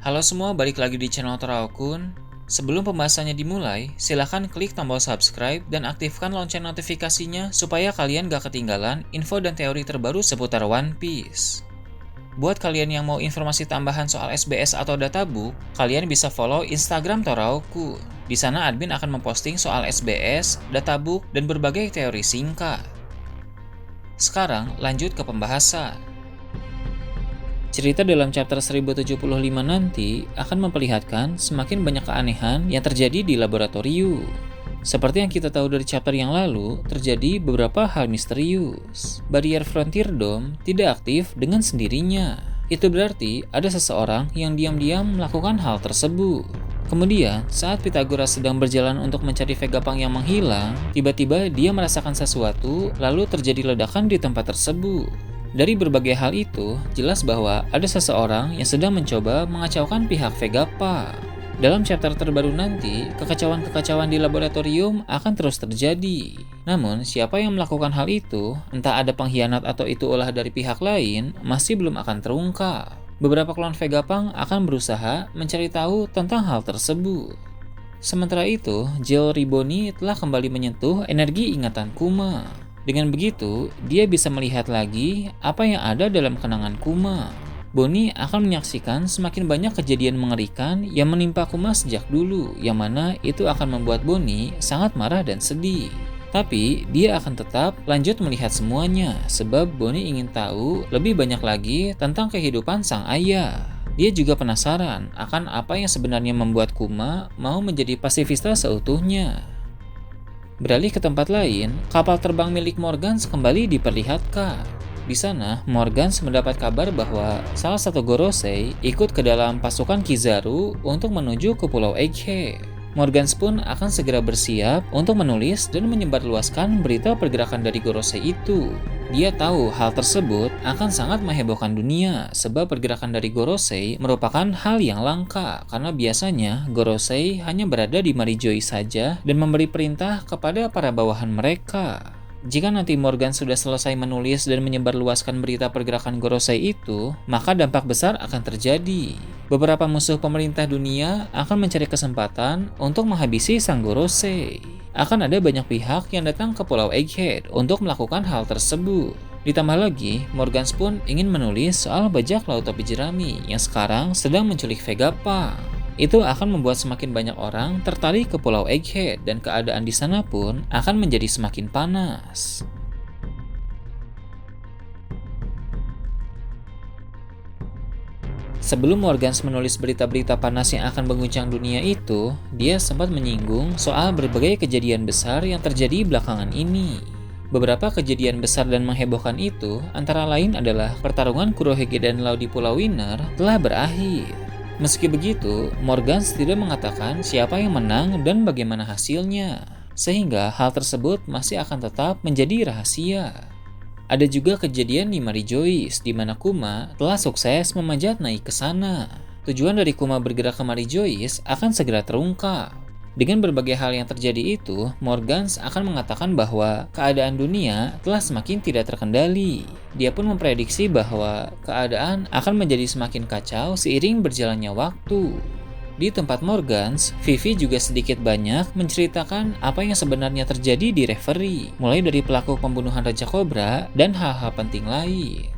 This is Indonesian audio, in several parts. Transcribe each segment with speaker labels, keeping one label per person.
Speaker 1: Halo semua, balik lagi di channel Toraokun. Sebelum pembahasannya dimulai, silahkan klik tombol subscribe dan aktifkan lonceng notifikasinya supaya kalian gak ketinggalan info dan teori terbaru seputar One Piece. Buat kalian yang mau informasi tambahan soal SBS atau databook, kalian bisa follow Instagram Toraokun. Di sana admin akan memposting soal SBS, databook, dan berbagai teori singkat. Sekarang lanjut ke pembahasan. Cerita dalam chapter 1075 nanti akan memperlihatkan semakin banyak keanehan yang terjadi di laboratorium. Seperti yang kita tahu dari chapter yang lalu, terjadi beberapa hal misterius. Barrier Frontier Dome tidak aktif dengan sendirinya. Itu berarti ada seseorang yang diam-diam melakukan hal tersebut. Kemudian, saat Pythagoras sedang berjalan untuk mencari Vegapunk yang menghilang, tiba-tiba dia merasakan sesuatu, lalu terjadi ledakan di tempat tersebut. Dari berbagai hal itu, jelas bahwa ada seseorang yang sedang mencoba mengacaukan pihak Vegapunk. Dalam chapter terbaru nanti, kekacauan-kekacauan di laboratorium akan terus terjadi. Namun, siapa yang melakukan hal itu, entah ada pengkhianat atau itu ulah dari pihak lain, masih belum akan terungkap. Beberapa klon Vegapunk akan berusaha mencari tahu tentang hal tersebut. Sementara itu, Gel Riboni telah kembali menyentuh energi ingatan Kuma. Dengan begitu, dia bisa melihat lagi apa yang ada dalam kenangan Kuma. Bonnie akan menyaksikan semakin banyak kejadian mengerikan yang menimpa Kuma sejak dulu, yang mana itu akan membuat Bonnie sangat marah dan sedih. Tapi, dia akan tetap lanjut melihat semuanya, sebab Bonnie ingin tahu lebih banyak lagi tentang kehidupan sang ayah. Dia juga penasaran akan apa yang sebenarnya membuat Kuma mau menjadi pasifista seutuhnya. Beralih ke tempat lain, kapal terbang milik Morgans kembali diperlihatkan. Di sana, Morgans mendapat kabar bahwa salah satu Gorosei ikut ke dalam pasukan Kizaru untuk menuju ke Pulau Egghead. Morgans pun akan segera bersiap untuk menulis dan menyebarluaskan berita pergerakan dari Gorosei itu. Dia tahu hal tersebut akan sangat menghebohkan dunia, sebab pergerakan dari Gorosei merupakan hal yang langka, karena biasanya Gorosei hanya berada di Marijoi saja dan memberi perintah kepada para bawahan mereka. Jika nanti Morgan sudah selesai menulis dan menyebarluaskan berita pergerakan Gorosei itu, maka dampak besar akan terjadi. Beberapa musuh pemerintah dunia akan mencari kesempatan untuk menghabisi sang Gorosei. Akan ada banyak pihak yang datang ke Pulau Egghead untuk melakukan hal tersebut. Ditambah lagi, Morgans pun ingin menulis soal bajak laut topi jerami yang sekarang sedang menculik Vegapunk. Itu akan membuat semakin banyak orang tertarik ke Pulau Egghead dan keadaan di sana pun akan menjadi semakin panas. Sebelum Morgans menulis berita-berita panas yang akan mengguncang dunia itu, dia sempat menyinggung soal berbagai kejadian besar yang terjadi belakangan ini. Beberapa kejadian besar dan menghebohkan itu antara lain adalah pertarungan Kurohige dan Law di Pulau Winner telah berakhir. Meski begitu, Morgans tidak mengatakan siapa yang menang dan bagaimana hasilnya, sehingga hal tersebut masih akan tetap menjadi rahasia. Ada juga kejadian di Marijoi, di mana Kuma telah sukses memanjat naik ke sana. Tujuan dari Kuma bergerak ke Marijoi akan segera terungkap. Dengan berbagai hal yang terjadi itu, Morgans akan mengatakan bahwa keadaan dunia telah semakin tidak terkendali. Dia pun memprediksi bahwa keadaan akan menjadi semakin kacau seiring berjalannya waktu. Di tempat Morgans, Vivi juga sedikit banyak menceritakan apa yang sebenarnya terjadi di Reverie, mulai dari pelaku pembunuhan Raja Cobra dan hal-hal penting lain.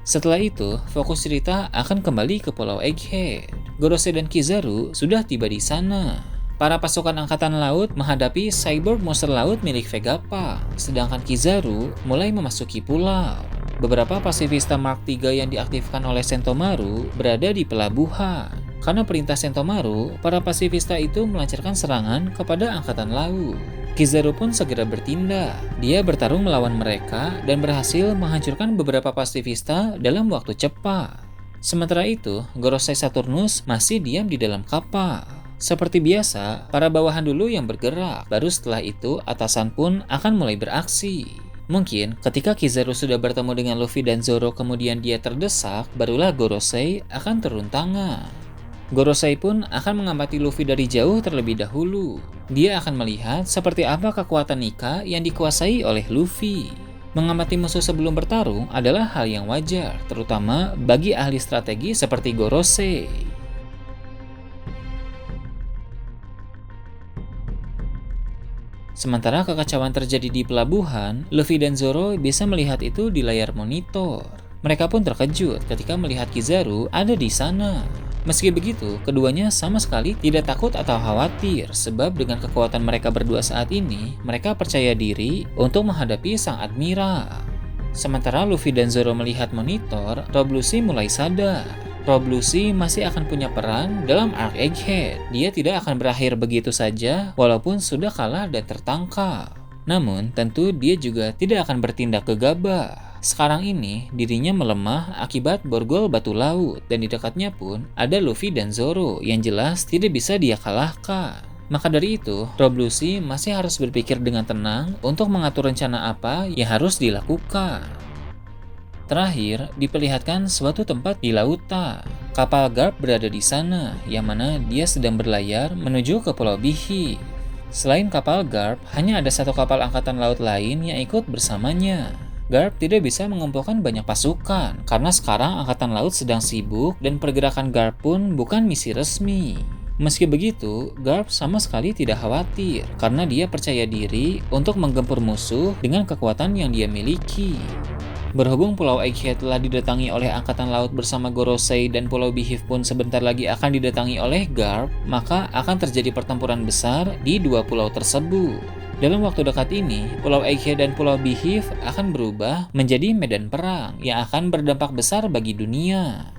Speaker 1: Setelah itu, fokus cerita akan kembali ke Pulau Egghead. Gorosei dan Kizaru sudah tiba di sana. Para pasukan angkatan laut menghadapi cyborg monster laut milik Vegapunk, sedangkan Kizaru mulai memasuki pulau. Beberapa pasifista Mark III yang diaktifkan oleh Sentomaru berada di pelabuhan. Karena perintah Sentomaru, para pasifista itu melancarkan serangan kepada angkatan laut. Kizaru pun segera bertindak. Dia bertarung melawan mereka dan berhasil menghancurkan beberapa pasifista dalam waktu cepat. Sementara itu, Gorosei Saturnus masih diam di dalam kapal. Seperti biasa, para bawahan dulu yang bergerak, baru setelah itu atasan pun akan mulai beraksi. Mungkin ketika Kizaru sudah bertemu dengan Luffy dan Zoro kemudian dia terdesak, barulah Gorosei akan turun tangan. Gorosei pun akan mengamati Luffy dari jauh terlebih dahulu. Dia akan melihat seperti apa kekuatan Nika yang dikuasai oleh Luffy. Mengamati musuh sebelum bertarung adalah hal yang wajar, terutama bagi ahli strategi seperti Gorosei. Sementara kekacauan terjadi di pelabuhan, Luffy dan Zoro bisa melihat itu di layar monitor. Mereka pun terkejut ketika melihat Kizaru ada di sana. Meski begitu, keduanya sama sekali tidak takut atau khawatir sebab dengan kekuatan mereka berdua saat ini, mereka percaya diri untuk menghadapi sang admiral. Sementara Luffy dan Zoro melihat monitor, Rob Lucci mulai sadar. Rob Lucci masih akan punya peran dalam arc Egghead. Dia tidak akan berakhir begitu saja walaupun sudah kalah dan tertangkap. Namun, tentu dia juga tidak akan bertindak gegabah. Sekarang ini, dirinya melemah akibat borgol batu laut dan di dekatnya pun ada Luffy dan Zoro yang jelas tidak bisa dia kalahkan. Maka dari itu, Rob Lucci masih harus berpikir dengan tenang untuk mengatur rencana apa yang harus dilakukan. Terakhir, diperlihatkan suatu tempat di lautan. Kapal Garp berada di sana, yang mana dia sedang berlayar menuju ke Pulau Beehive. Selain kapal Garp, hanya ada satu kapal angkatan laut lain yang ikut bersamanya. Garp tidak bisa mengumpulkan banyak pasukan, karena sekarang angkatan laut sedang sibuk dan pergerakan Garp pun bukan misi resmi. Meski begitu, Garp sama sekali tidak khawatir, karena dia percaya diri untuk menggempur musuh dengan kekuatan yang dia miliki. Berhubung Pulau Egghead telah didatangi oleh Angkatan Laut bersama Gorosei dan Pulau Beehive pun sebentar lagi akan didatangi oleh Garp, maka akan terjadi pertempuran besar di dua pulau tersebut. Dalam waktu dekat ini, Pulau Egghead dan Pulau Beehive akan berubah menjadi medan perang yang akan berdampak besar bagi dunia.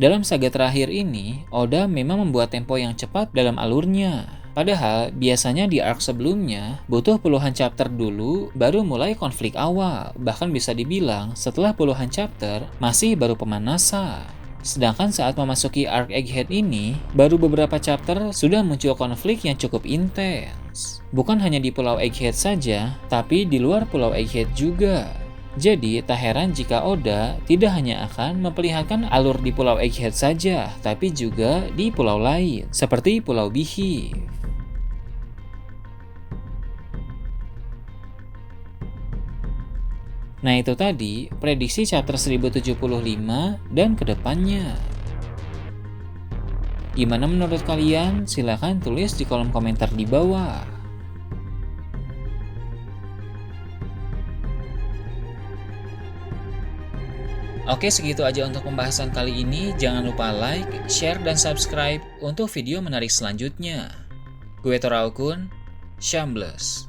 Speaker 1: Dalam saga terakhir ini, Oda memang membuat tempo yang cepat dalam alurnya. Padahal, biasanya di arc sebelumnya, butuh puluhan chapter dulu baru mulai konflik awal. Bahkan bisa dibilang, setelah puluhan chapter, masih baru pemanasan. Sedangkan saat memasuki arc Egghead ini, baru beberapa chapter sudah muncul konflik yang cukup intens. Bukan hanya di Pulau Egghead saja, tapi di luar Pulau Egghead juga. Jadi, tak heran jika Oda tidak hanya akan memperlihatkan alur di Pulau Egghead saja, tapi juga di pulau lain, seperti Pulau Beehive. Nah itu tadi prediksi chapter 1075 dan kedepannya. Gimana menurut kalian? Silahkan tulis di kolom komentar di bawah. Oke, segitu aja untuk pembahasan kali ini. Jangan lupa like, share, dan subscribe untuk video menarik selanjutnya. Gue Toraukun, Shambles.